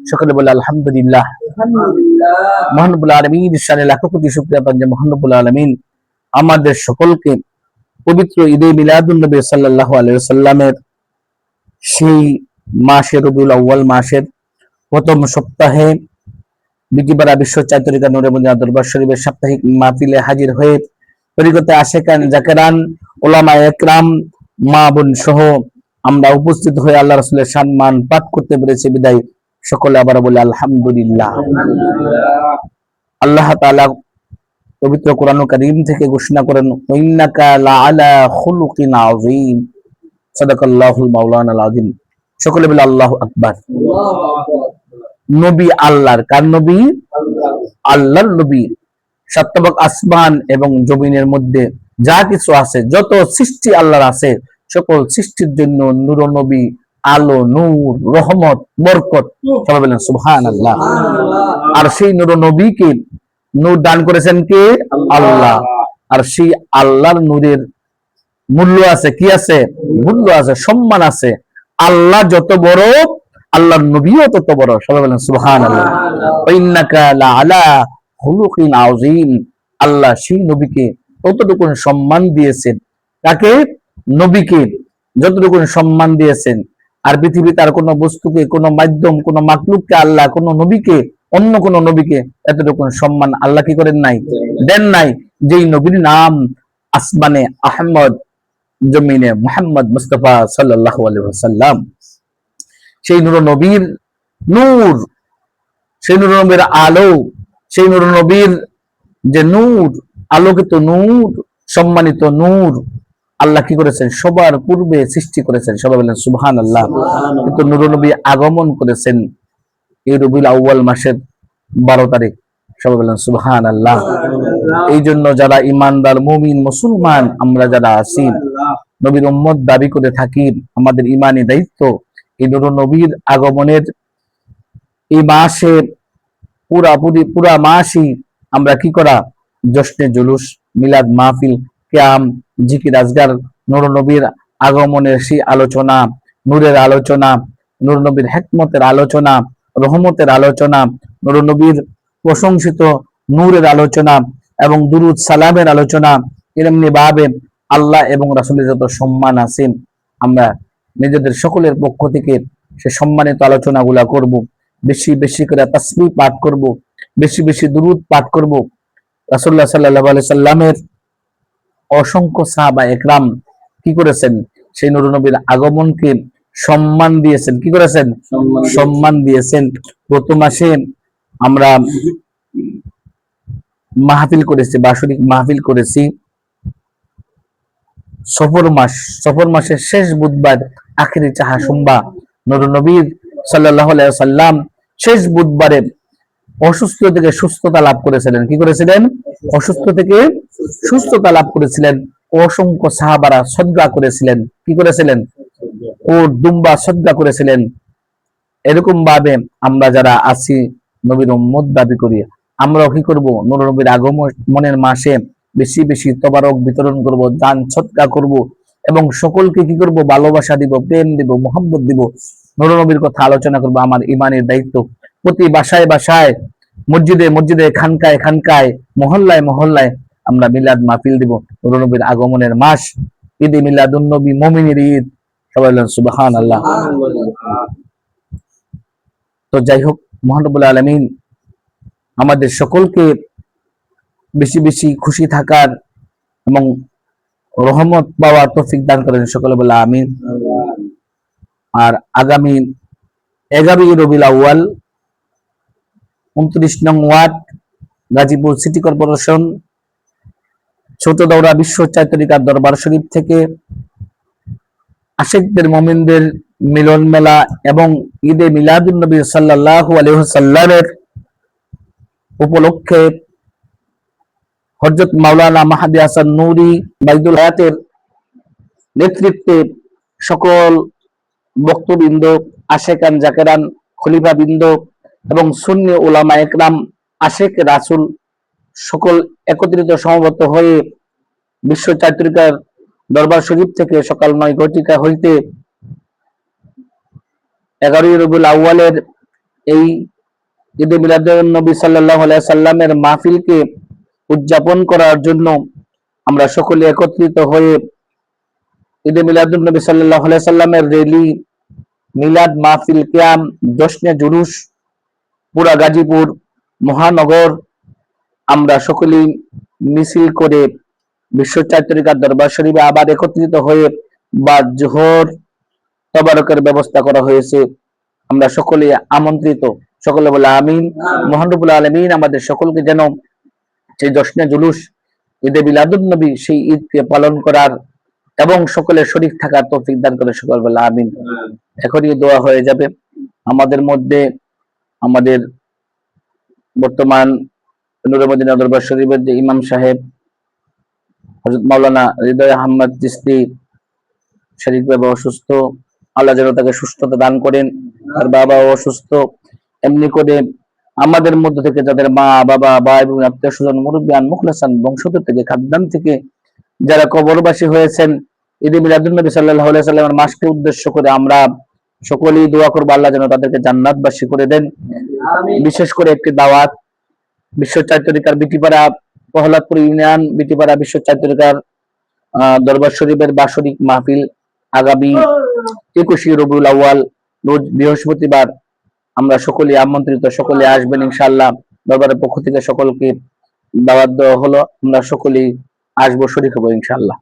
সকলে বলে আলহামদুলিল্লাহ। মহান রব্বুল আলামিনের শানে লাখো কোটি শুকরিয়া পান যে মহান রব্বুল আলামিন আমাদের সকলকে পবিত্র ঈদে মিলাদুন নবী সাল্লাল্লাহু আলাইহি ওয়াসাল্লামের সেই মাসে রবিউল আউয়াল মাসের প্রথম সপ্তাহে বিকিবারা বিশ্ব চাতুরিকা নূরে মদিনা দরবার শরীফের সাপ্তাহিক মাহফিলে হাজির হয়ে তরিকতে আশেকান জাকেরান উলামায়ে একরাম মা বোন সহ আমরা উপস্থিত হয়ে আল্লাহ রাসূলের সম্মান পাঠ করতে পেরেছি বিদায় সকলে আবার বলে আলহামদুলিল্লাহ। আল্লাহ তাআলা পবিত্র কোরআন কারীম থেকে ঘোষণা করেন ইন্নাকা লাআলা খুলুকিন আযীম, সাদাকাল্লাহুল মাওলানাল আযীম। সকলে বলে আল্লাহু আকবার। নবী আল্লাহর, কার নবী? আল্লাহর নবী। সাতবক আসমান এবং জমিনের মধ্যে যা কিছু আছে, যত সৃষ্টি আল্লাহর আছে, সকল সৃষ্টির জন্য নূর নবী, আলো, নূর, রহমত, বরকত। সবাই বলেন সুবহানাল্লাহ। আর সেই নূর নবীকে নূর দান করেছেন কে? আল্লাহ। আর সেই আল্লাহর নূরের মূল্য আছে, কি আছে? মূল্য আছে, সম্মান আছে। আল্লাহ যত বড়, আল্লাহর নবীও তত বড়। সবাই বলেন সুবহানাল্লাহ। ইন্নাকা লাআলা খুলুকিন আযীম। আল্লাহ সেই নবীকে ততটুকু সম্মান দিয়েছেন। তাকে? নবীকে যতটুকু সম্মান দিয়েছেন। আর পৃথিবীতে আর কোনো বস্তুকে, কোনো মাধ্যম, কোনো মাখলুককে আল্লাহ, কোনো নবীকে, অন্য কোন নবীকে এতটুকু সম্মান আল্লাহ কি করেন নাই? দেন নাই। যেই নবীর নাম আসমানে আহমদ, জমিনে মুহাম্মদ মুস্তাফা সাল্লাল্লাহু আলাইহি ওয়াসাল্লাম। সেই নূর নবীর নূর, সেই নূর নবীর আলো, সেই নূর নবীর যে নূর, আলোকিত নূর, সম্মানিত নূর আল্লাহ কি করেছেন? সবার পূর্বে সৃষ্টি করেছেন। সবাই বলেন সুবহানাল্লাহ। কিন্তু নূর নবী আগমন করেছেন এই রবিউল আউয়াল মাসের 12 তারিখ। সবাই বলেন সুবহানাল্লাহ। এই জন্য যারা ইমানদার মুমিন মুসলমান আমরা যারা আছি, নবীর উম্মত দাবি করে থাকি, আমাদের ইমানি দায়িত্ব এই নূর নবীর আগমনের এই মাসে পুরা মাসই আমরা কি করা? জশ্নে জুলুস, মিলাদ মাহফিল, কিয়াম, জিকির আজগার, নূর নবীর আগমনের সেই আলোচনা, নূরের আলোচনা, নূর নবীর হিকমতের আলোচনা, রহমতের আলোচনা, নূর নবীর প্রশংসিত নূরের আলোচনা এবং দুরুদ সালামের আলোচনা। এরমনি ভাবে আল্লাহ এবং রাসূলের যত সম্মান আছে আমরা নিজেদের সকলের পক্ষ থেকে সে সম্মানিত আলোচনাগুলা করব। বেশি বেশি করে তাসবিহ পাঠ করব, বেশি বেশি দুরুদ পাঠ করব। রাসূলুল্লাহ সাল্লাল্লাহু আলাইহি সাল্লামের অসংখ্য সাহাবা একরাম কি করেছেন? সেই নূর নবীর আগমনকে সম্মান দিয়েছেন। কি করেছেন? সম্মান দিয়েছেন। গত মাসে আমরা মাহফিল করেছি, বার্ষিক মাহফিল করেছি। সফর মাসের শেষ বুধবার, আখিরি চাহা সুম্বা, নূর নবীর সাল্লাল্লাহু আলাইহি ওয়াসাল্লাম শেষ বুধবারে অসুস্থ থেকে সুস্থতা লাভ করেছিলেন। কি করেছিলেন? অসুস্থ থেকে সুস্থতা লাভ করেছিলেন। অসংখ্য সাহাবারা সদকা করেছিলেন। কি করেছিলেন? ও দুম্বা সদকা করেছিলেন। এরকম ভাবে আমরা যারা আছি নবীর উম্মত দাবি করি, আমরাও কি করব? নূর নবীর আগমনের মাসে বেশি বেশি তবারক বিতরণ করব, দান সদকা করব এবং সকলকে কি করব? ভালোবাসা দিব, প্রেম দিব, মোহাম্মত দিব, নূর নবীর কথা আলোচনা করব। আমার ইমানের দায়িত্ব। প্রতি বাসায় বাসায়, মসজিদে মসজিদে, খানকায় খানকায়, মহল্লায় মহল্লায় আমরা মিলাদ মাহফিল দিব। নূর নবীর আগমনের মাস, ঈদে মিলাদুন নবী, মুমিনের ঈদ। সবাই বলেন সুবহানাল্লাহ। তো যাই হোক, মহান রব্বুল আলামিন আমাদের সকলকে বেশি বেশি খুশি থাকার এবং রহমত পাওয়ার তৌফিক দান করেন। সকলে বলে আমিন। আর আগামী 11 রবিউল আউয়াল 29 নং ওয়ার্ড, গাজীপুর সিটি কর্পোরেশন, ছোট দৌড়া বিশ্ব চাতুরিকা দরবার শরীফ থেকে আশিকদের মুমিনদের মিলন মেলা এবং ঈদে মিলাদুন নবী সাল্লাল্লাহু আলাইহি ওয়াসাল্লামের উপলক্ষে হযরত মাওলানা মাহদী হাসান নূরী বাইদুল হায়াতের নেতৃত্বে সকল বক্তবৃন্দ, আশেকান জাকেরান, খলিফাবৃন্দ এবং সুন্নি উলামা একরাম, আশেক রাসূল সকল একত্রিত সমবেত হয়ে বিশ্ব চাতুরিকার দরবার শরীফ থেকে সকাল 9 ঘটিকা হইতে 11 রবিউল আউয়ালের এই ঈদে মিলাদুন নবী সাল্লাল্লাহু আলাইহি সাল্লামের মাহফিলকে উদযাপন করার জন্য আমরা সকলে একত্রিত হয়ে ঈদে মিলাদুন নবী সাল্লাল্লাহু আলাইহি সাল্লামের র্যালি, মিলাদ মাহফিল, কিয়াম, জশ্নে জুলুস পুরা গাজীপুর মহানগর আমরা সকলেই মিছিল করে বিশ্ব 4 তরিকার দরবার শরীফে আবার একত্রিত হয়ে বা জোহর তবারকের ব্যবস্থা করা হয়েছে। আমরা সকলে আমন্ত্রিত, সকলে বলে আমিন। মহান রব্বুল আলামিন আমাদের সকলকে যেন সেই জশ্নে জুলুস ঈদে মিলাদুন নবী সেই ঈদকে পালন করার এবং সকলে শরীক থাকার তৌফিক দান করে, সকল বলে আমিন। এখনই দোয়া হয়ে যাবে। আমাদের মধ্যে আমাদের বর্তমান নূরে মদিনা দরবার শরীফের যে ইমাম সাহেব হযরত মাওলানা হৃদয় আহমদ চিশতি শারীরিকভাবে অসুস্থ, আল্লাহ যেন তাকে সুস্থতা দান করেন। আর বাবা অসুস্থ, এমনি করে আমাদের মধ্য থেকে যাদের মা বাবা ভাই বোন আত্মীয় স্বজন মুরব্বিয়ান মুখলেসান বংশধর থেকে খাদ্যান থেকে যারা কবরবাসী হয়েছেন, ঈদে মিলাদুন নবী সাল্লাল্লাহু আলাইহি সাল্লামের মাসকে উদ্দেশ্য করে আমরা সকলেই দোয়া করব আল্লাহ যেন তাদেরকে জান্নাতবাসী করে দেন। বিশেষ করে একটি দাওয়াত, বিশ্ব 4 তরিকার বিটিপাড়া প্রহ্লাদপুর ইউনিয়ন বিটিপাড়া বিশ্ব 4 তরিকার দরবার শরীফের বাৎসরিক মাহফিল আগামী 21 রবিউল আউয়াল রোজ বৃহস্পতিবার আমরা সকলে আমন্ত্রিত, সকলে আসবেন ইনশাআল্লাহ। দরবারের পক্ষ থেকে সকলকে দাওয়াত দেওয়া হলো, আমরা সকলেই আসবো, শরীক হবো ইনশাআল্লাহ।